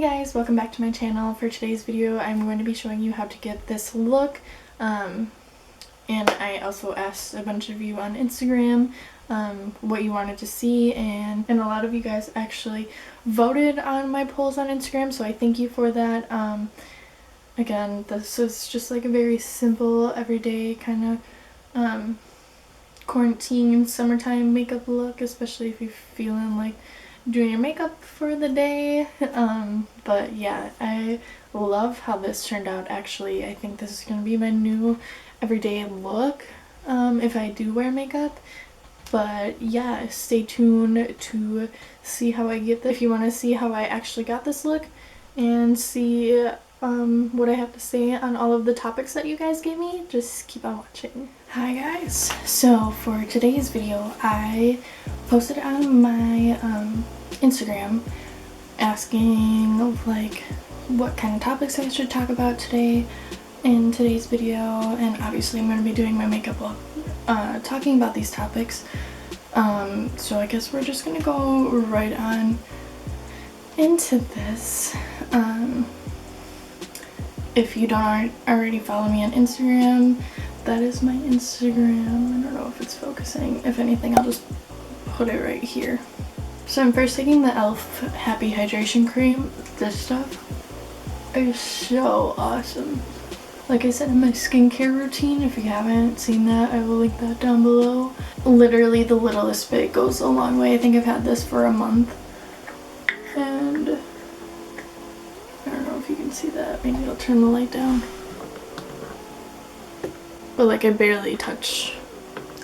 Hey guys, welcome back to my channel. For today's video I'm going to be showing you how to get this look, and I also asked a bunch of you on Instagram what you wanted to see, and a lot of you guys actually voted on my polls on Instagram, so I thank you for that. Again, this is just like a very simple everyday kind of quarantine summertime makeup look, especially if you're feeling like doing your makeup for the day. But yeah, I love how this turned out. Actually, I think this is going to be my new everyday look if I do wear makeup. But yeah, stay tuned to see how I get this. If you want to see how I actually got this look and see what I have to say on all of the topics that you guys gave me, just keep on watching. Hi guys, so for today's video I posted on my Instagram asking like what kind of topics I should talk about today in today's video, and obviously I'm going to be doing my makeup look talking about these topics. So I guess we're just gonna go right on into this. If you don't already follow me on Instagram, that is my Instagram. I don't know if it's focusing. If anything, I'll just put it right here. So I'm first taking the e.l.f. Happy Hydration Cream. This stuff is so awesome. Like I said in my skincare routine, if you haven't seen that, I will link that down below. Literally the littlest bit goes a long way. I think I've had this for a month. And I don't know if you can see that. Maybe I'll turn the light down. But like I barely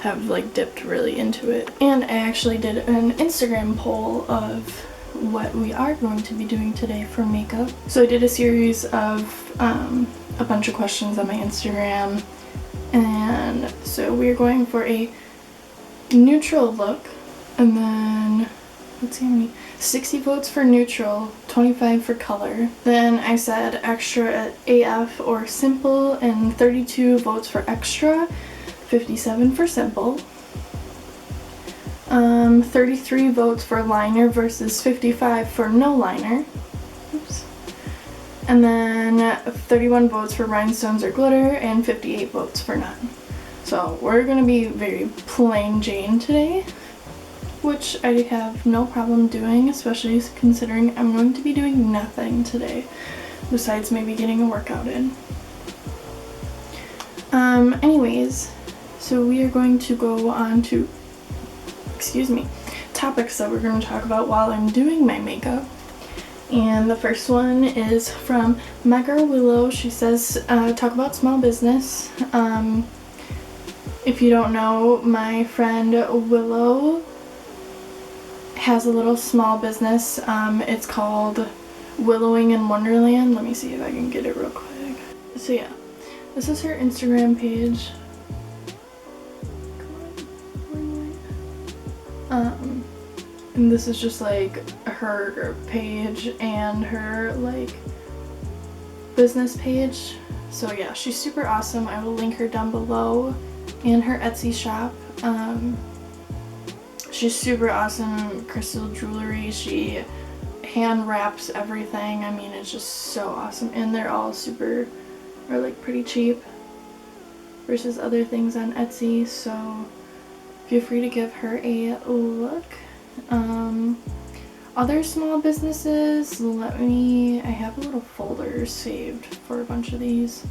have like dipped really into it. And I actually did an Instagram poll of what we are going to be doing today for makeup. So I did a series of a bunch of questions on my Instagram, and so we're going for a neutral look, and then let's see how many, 60 votes for neutral, 25 for color. Then I said extra AF or simple, and 32 votes for extra, 57 for simple. 33 votes for liner versus 55 for no liner. Oops. And then 31 votes for rhinestones or glitter, and 58 votes for none. So we're going to be very plain Jane today, which I have no problem doing, especially considering I'm going to be doing nothing today besides maybe getting a workout in. Anyways, so we are going to go on to topics that we're going to talk about while I'm doing my makeup. And the first one is from my girl Willow. She says talk about small business. If you don't know, my friend Willow has a little small business. It's called Willowing in Wonderland. Let me see if I can get it real quick. So yeah, this is her Instagram page. And this is just like her page and her like business page. So yeah, she's super awesome. I will link her down below, and her Etsy shop. She's super awesome. Crystal jewelry. She hand wraps everything. I mean, it's just so awesome, and they're all like pretty cheap versus other things on Etsy. So feel free to give her a look. Other small businesses, I have a little folder saved for a bunch of these.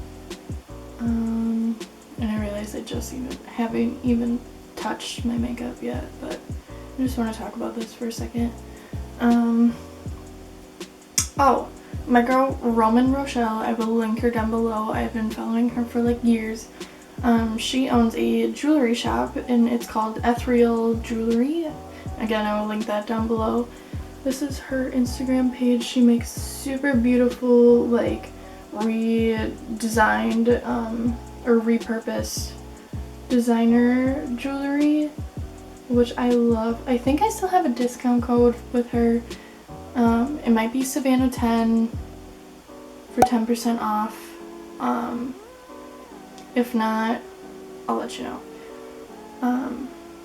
And I realize I just haven't even touched my makeup yet, but I just want to talk about this for a second. Oh, my girl Roman Rochelle, I will link her down below. I've been following her for like years. She owns a jewelry shop, and it's called Ethereal Jewelry. Again, I will link that down below. This is her Instagram page. She makes super beautiful, like, redesigned or repurposed designer jewelry, which I love. I think I still have a discount code with her. It might be Savannah10 for 10% off. If not, I'll let you know.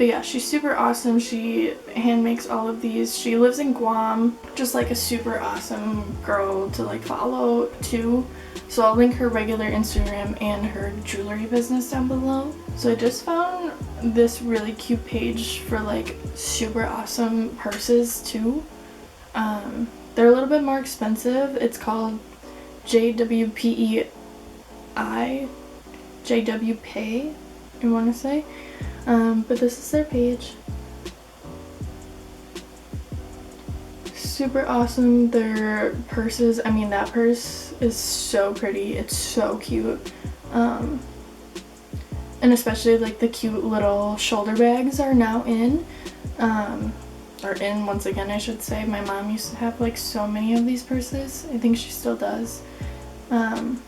But yeah, she's super awesome. She hand makes all of these. She lives in Guam. Just like a super awesome girl to like follow too. So I'll link her regular Instagram and her jewelry business down below. So I just found this really cute page for like super awesome purses too. They're a little bit more expensive. It's called JWPEI, JWPay, I want to say. But this is their page. Super awesome. Their purses, I mean, that purse is so pretty. It's so cute. And especially like the cute little shoulder bags are now in. Or in once again, I should say. My mom used to have like so many of these purses. I think she still does. But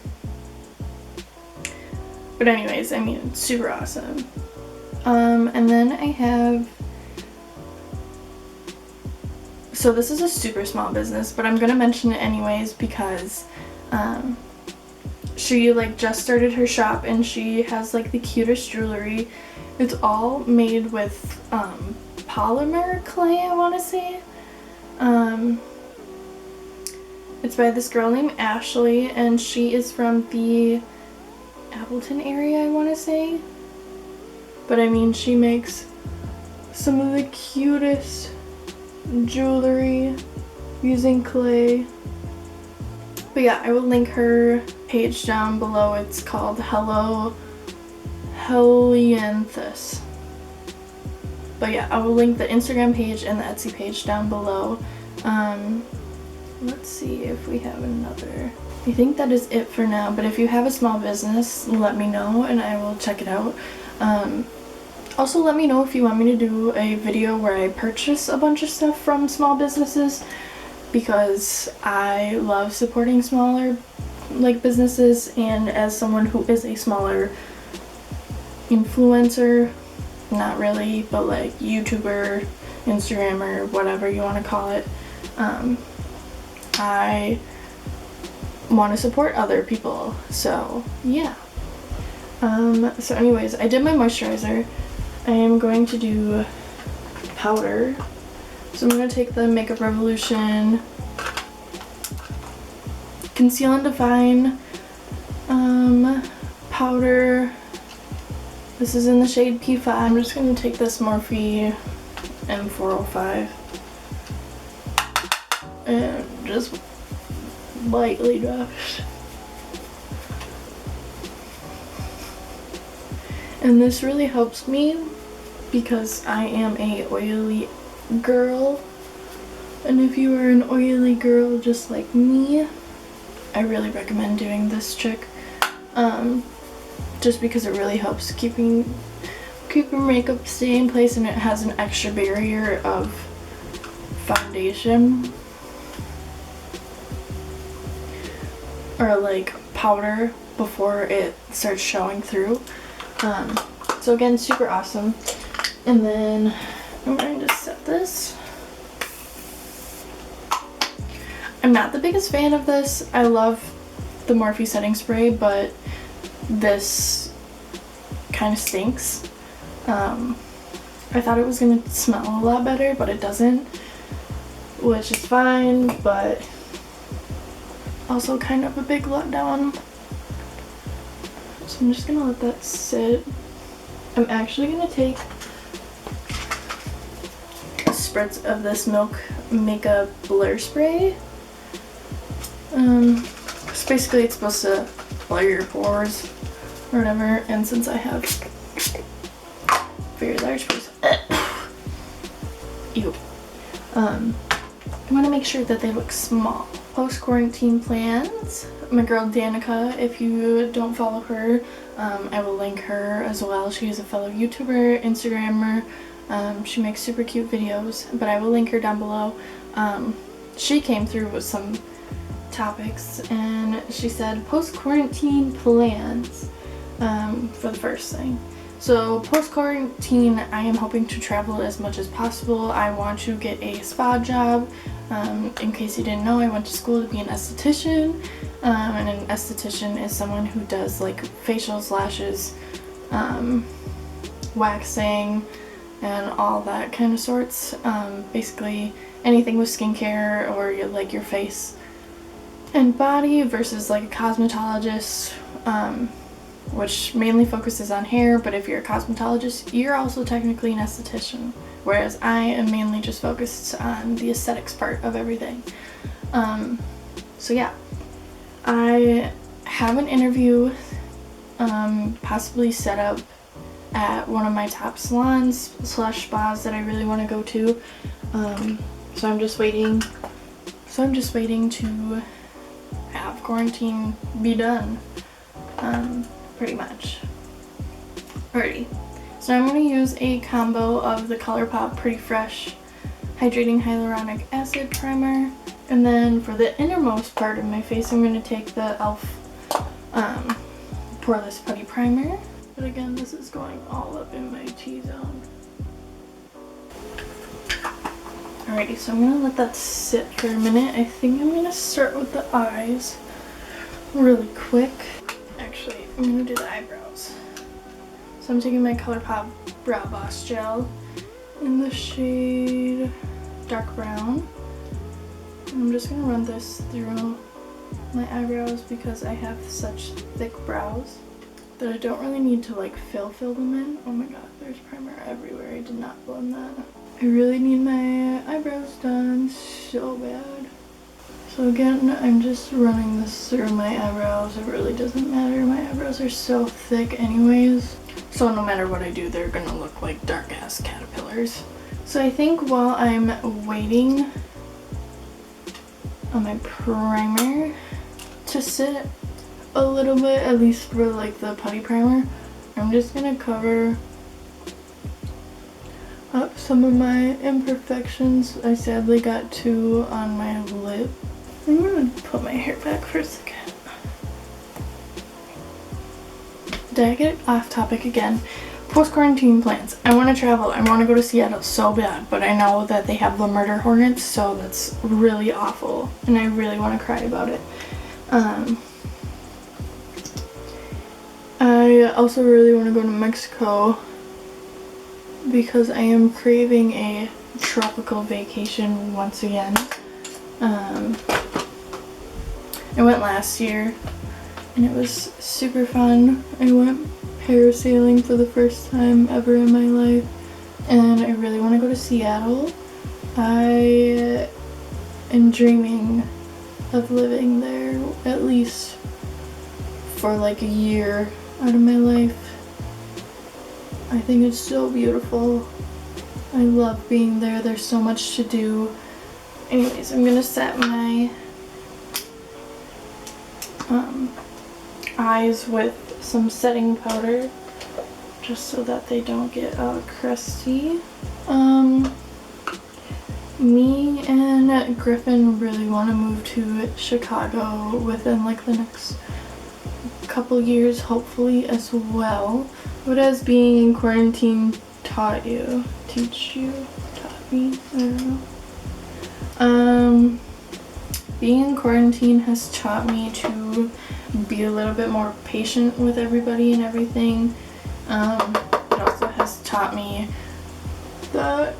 anyways, I mean, it's super awesome. And then I have, so this is a super small business, but I'm gonna mention it anyways because she like just started her shop and she has like the cutest jewelry. It's all made with polymer clay, I want to say. It's by this girl named Ashley, and she is from the Appleton area, I want to say. But I mean, she makes some of the cutest jewelry using clay. But yeah, I will link her page down below. It's called Hello Helianthus. But yeah, I will link the Instagram page and the Etsy page down below. Let's see if we have another. I think that is it for now, but if you have a small business, let me know and I will check it out. Also, let me know if you want me to do a video where I purchase a bunch of stuff from small businesses, because I love supporting smaller like businesses, and as someone who is a smaller influencer, not really, but like YouTuber, Instagrammer, whatever you want to call it, I want to support other people. So yeah. So anyways, I did my moisturizer. I am going to do powder. So I'm going to take the Makeup Revolution Conceal and Define powder. This is in the shade P5. I'm just going to take this Morphe M405 and just lightly dust. And this really helps me because I am a oily girl, and if you are an oily girl just like me, I really recommend doing this trick, just because it really helps keep your makeup stay in place, and it has an extra barrier of foundation or like powder before it starts showing through. So again, super awesome. And then I'm going to set this. I'm not the biggest fan of this. I love the Morphe setting spray, but this kind of stinks. I thought it was going to smell a lot better, but it doesn't, which is fine, but also kind of a big letdown. So I'm just going to let that sit. I'm actually going to take a spritz of this Milk Makeup Blur Spray. So basically it's supposed to blur your pores or whatever, and since I have very large pores, ew, I want to make sure that they look small. Post-quarantine plans. My girl Danica, if you don't follow her, I will link her as well. She is a fellow YouTuber, Instagrammer. She makes super cute videos, but I will link her down below. She came through with some topics, and she said post-quarantine plans for the first thing. So post-quarantine, I am hoping to travel as much as possible. I want to get a spa job. In case you didn't know, I went to school to be an esthetician, and an esthetician is someone who does like facials, lashes, waxing, and all that kind of sorts. Basically anything with skincare or your face and body versus like a cosmetologist, which mainly focuses on hair, but if you're a cosmetologist, you're also technically an esthetician, whereas I am mainly just focused on the aesthetics part of everything. So yeah, I have an interview possibly set up at one of my top salons / spas that I really want to go to. So I'm just waiting to have quarantine be done, pretty much. Alrighty, so I'm going to use a combo of the ColourPop Pretty Fresh Hydrating Hyaluronic Acid Primer, and then for the innermost part of my face I'm going to take the e.l.f. Poreless Putty Primer. But again, this is going all up in my T-zone. Alrighty, so I'm going to let that sit for a minute. I think I'm going to start with the eyes really quick. Actually, I'm going to do the eyebrows. So I'm taking my ColourPop Brow Boss Gel in the shade Dark Brown. I'm just going to run this through my eyebrows because I have such thick brows that I don't really need to like fill them in. Oh my god, there's primer everywhere. I did not blend that. I really need my eyebrows done so bad. So again, I'm just running this through my eyebrows. It really doesn't matter. My eyebrows are so thick anyways. So no matter what I do, they're gonna look like dark ass caterpillars. So I think while I'm waiting on my primer to sit a little bit, at least for like the putty primer, I'm just gonna cover up some of my imperfections. I sadly got 2 on my lip. I'm gonna put my hair back for a second. Did I get off topic again? Post-quarantine plans. I want to travel. I want to go to Seattle so bad, but I know that they have the murder hornets, so that's really awful, and I really want to cry about it. I also really want to go to Mexico because I am craving a tropical vacation once again. I went last year and it was super fun. I went parasailing for the first time ever in my life, and I really want to go to Seattle. I am dreaming of living there at least for like a year out of my life. I think it's so beautiful. I love being there. There's so much to do. Anyways, I'm gonna set my eyes with some setting powder just so that they don't get crusty. Me and Griffin really want to move to Chicago within like the next couple years, hopefully, as well. What has being in quarantine taught me? I don't know. Being in quarantine has taught me to be a little bit more patient with everybody and everything. It also has taught me that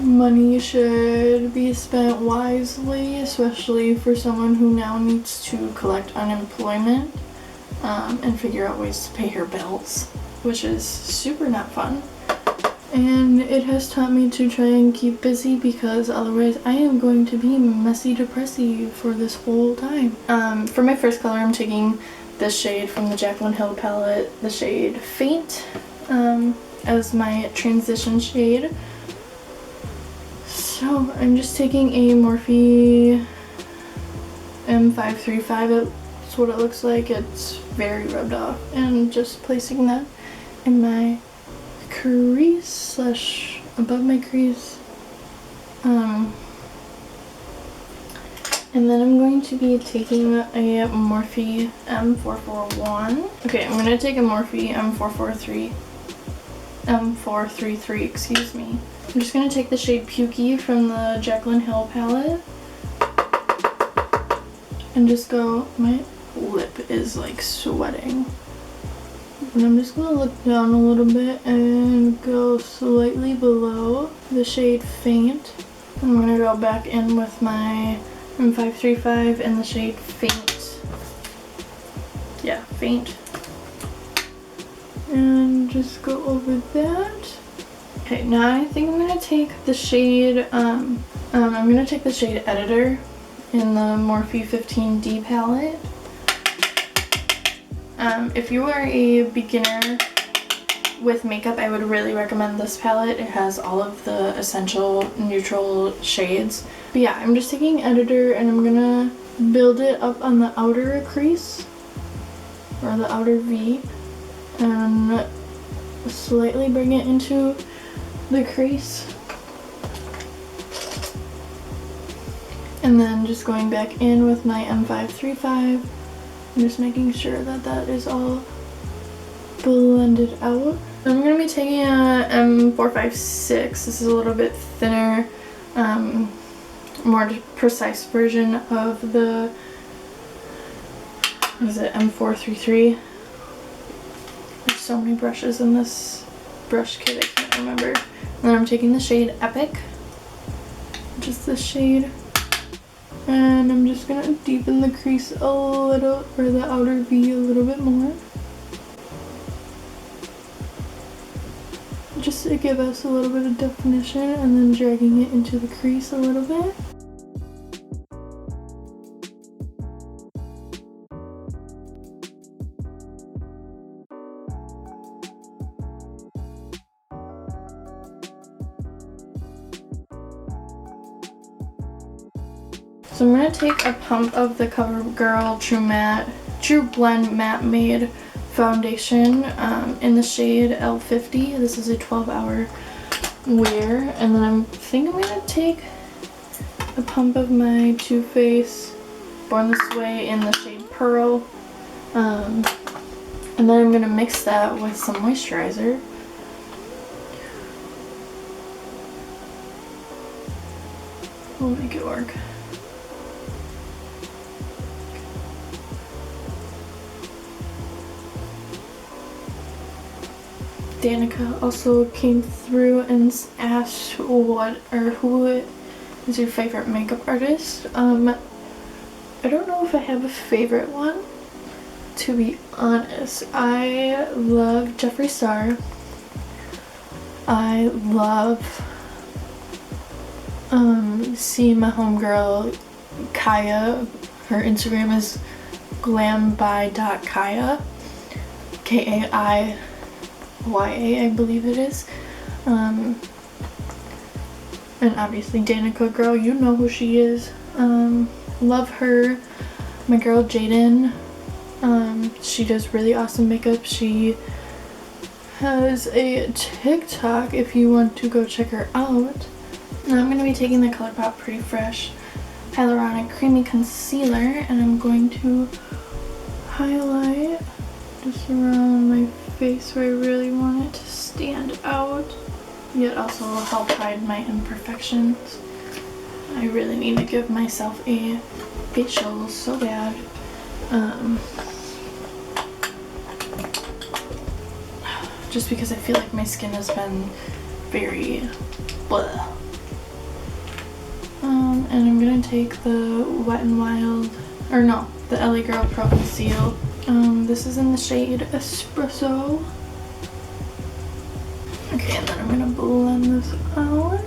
money should be spent wisely, especially for someone who now needs to collect unemployment and figure out ways to pay her bills, which is super not fun. And it has taught me to try and keep busy because otherwise I am going to be messy depressy for this whole time. For my first color, I'm taking this shade from the Jaclyn Hill palette, the shade Faint, as my transition shade. So I'm just taking a Morphe M535, that's what it looks like. It's very rubbed off, and just placing that in my crease / above my crease. And then I'm going to be taking a Morphe M441. Okay, I'm going to take a Morphe M433, excuse me. I'm just going to take the shade Pukey from the Jaclyn Hill palette and just go, my lip is like sweating And I'm just gonna look down a little bit and go slightly below the shade Faint. I'm gonna go back in with my M535 in the shade Faint. Yeah, Faint. And just go over that. Okay, now I think I'm gonna take the shade, I'm gonna take the shade Editor in the Morphe 15D palette. If you are a beginner with makeup, I would really recommend this palette. It has all of the essential neutral shades. But yeah, I'm just taking Editor and I'm gonna build it up on the outer crease, or the outer V, and slightly bring it into the crease. And then just going back in with my M535. I'm just making sure that that is all blended out. I'm going to be taking a M456. This is a little bit thinner, more precise version of the, what is it, M433. There's so many brushes in this brush kit, I can't remember. And then I'm taking the shade Epic, which is this shade. And I'm just gonna deepen the crease a little, or the outer V a little bit more. Just to give us a little bit of definition, and then dragging it into the crease a little bit. So I'm going to take a pump of the CoverGirl True Blend Matte Made Foundation in the shade L50. This is a 12-hour wear. And then I think I'm going to take a pump of my Too Faced Born This Way in the shade Pearl. And then I'm going to mix that with some moisturizer. We'll make it work. Danica also came through and asked who is your favorite makeup artist. I don't know if I have a favorite one, to be honest. I love Jeffree Star. I love seeing my homegirl Kaya. Her Instagram is glamby.kaya, Kaiya, I believe it is. And obviously Danica girl, you know who she is. Love her. My girl Jaden, she does really awesome makeup. She has a TikTok if you want to go check her out. Now I'm going to be taking the ColourPop Pretty Fresh Hyaluronic Creamy Concealer, and I'm going to highlight just around my face where I really want it to stand out, yet also help hide my imperfections. I really need to give myself a facial so bad. Just because I feel like my skin has been very blah. And I'm gonna take the Wet n Wild, or no, the LA Girl Pro Conceal. This is in the shade Espresso. Okay, and then I'm gonna blend this out.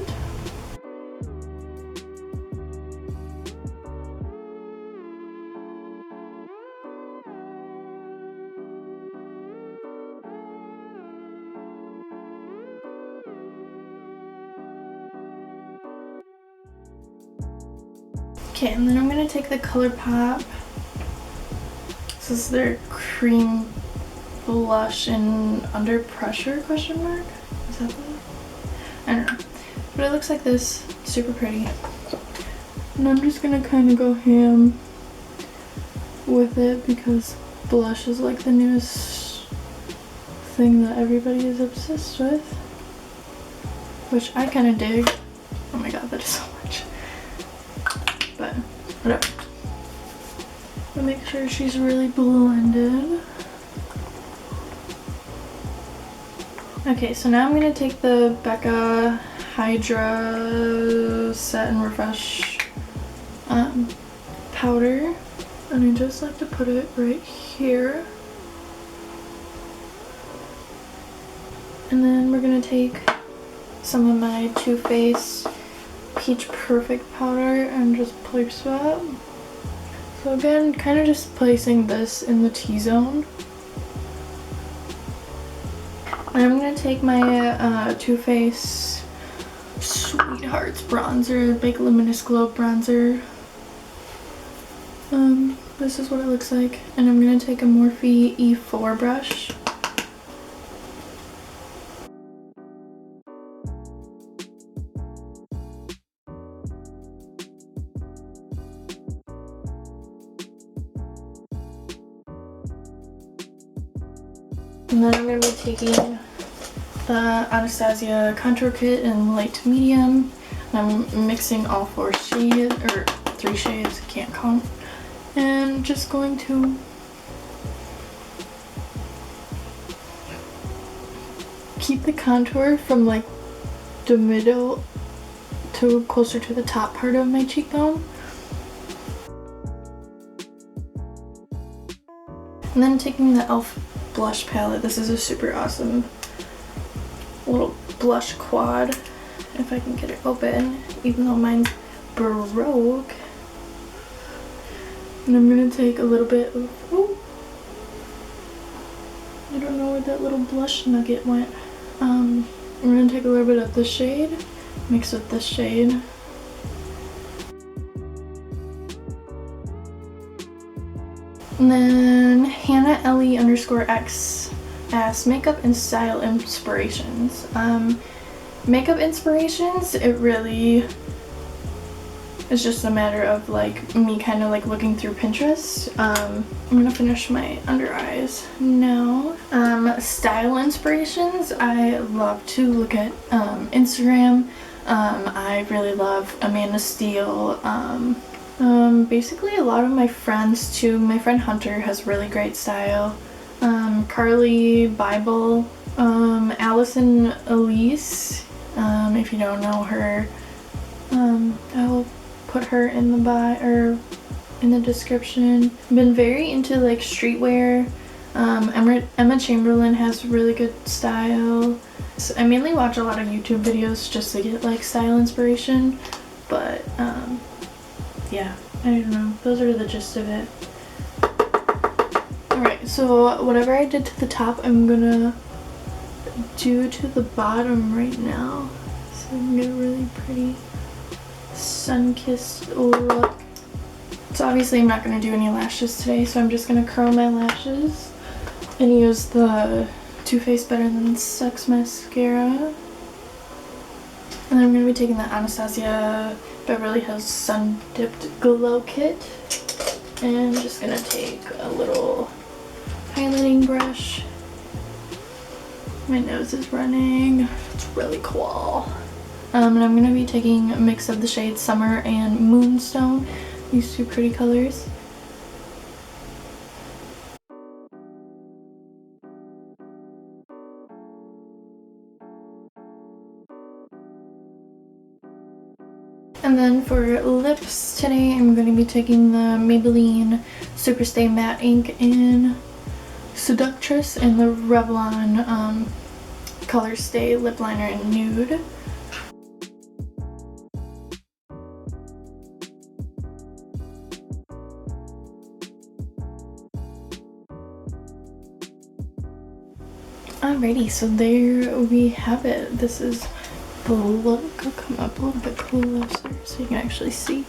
Okay, and then I'm gonna take the ColourPop. This is their cream blush in Under Pressure question mark. Is that the? I don't know. But it looks like this. Super pretty. And I'm just gonna kind of go ham with it because blush is like the newest thing that everybody is obsessed with, which I kind of dig. Oh my god, that is so much. But whatever. But make sure she's really blended. Okay, so now I'm going to take the Becca Hydra Set and Refresh powder, and I just like to put it right here. And then we're going to take some of my Too Faced Peach Perfect powder and just place that. So again, kind of just placing this in the T-zone. And I'm going to take my Too Faced Sweethearts bronzer, Big Luminous Glow bronzer. This is what it looks like. And I'm going to take a Morphe E4 brush. And then I'm going to be taking the Anastasia contour kit in light to medium. And I'm mixing all 4 shades, or 3 shades, can't count. And just going to keep the contour from like the middle to closer to the top part of my cheekbone. And then taking the e.l.f. blush palette. This is a super awesome little blush quad, if I can get it open, even though mine's broke. And I'm gonna take a little bit of, oh, I don't know where that little blush nugget went. I'm gonna take a little bit of this shade, mix with this shade. And then Hannah Ellie _X asks makeup and style inspirations. Makeup inspirations, it really is just a matter of like me kind of like looking through Pinterest. I'm gonna finish my under eyes now. Style inspirations, I love to look at Instagram. I really love Amanda Steele. Basically a lot of my friends too. My friend Hunter has really great style. Carly Bible, Allison Elise, if you don't know her, I'll put her in the bio or in the description. I've been very into like streetwear. Emma Chamberlain has really good style. So I mainly watch a lot of YouTube videos just to get like style inspiration, but yeah, I don't know, those are the gist of it. Alright, so whatever I did to the top, I'm gonna do to the bottom right now, so I can get a really pretty sun-kissed look. So obviously I'm not gonna do any lashes today, so I'm just gonna curl my lashes and use the Too Faced Better Than Sex mascara. And then I'm gonna be taking the Anastasia Beverly Hills Sun Dipped Glow Kit, and just gonna take a little highlighting brush. My nose is running, it's really cool. And I'm gonna be taking a mix of the shades Summer and Moonstone, these two pretty colors. And then for lips today, I'm going to be taking the Maybelline Superstay Matte Ink in Seductress and the Revlon Color Stay Lip Liner in Nude. Alrighty, so there we have it. This is the look. I'll come up a little bit closer so you can actually see.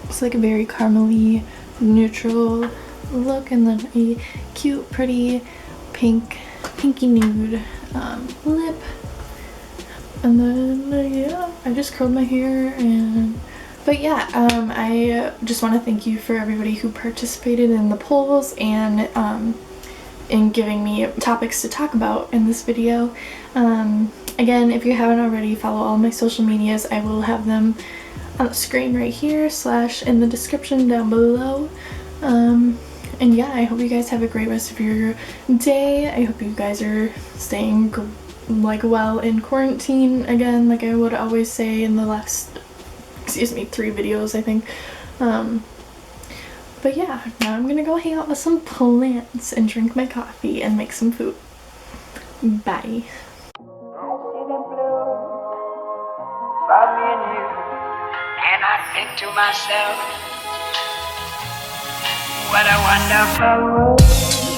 It's like a very caramely neutral look, and then a cute pretty pinky nude lip. And then yeah, I just curled my hair. But yeah, I just want to thank you for everybody who participated in the polls and in giving me topics to talk about in this video. Again, if you haven't already, follow all my social medias. I will have them on the screen right here / in the description down below. And yeah, I hope you guys have a great rest of your day. I hope you guys are staying like well in quarantine again, like I would always say in the last, 3 videos I think. But yeah, now I'm gonna go hang out with some plants and drink my coffee and make some food. Bye. And I think to myself, what a wonderful world.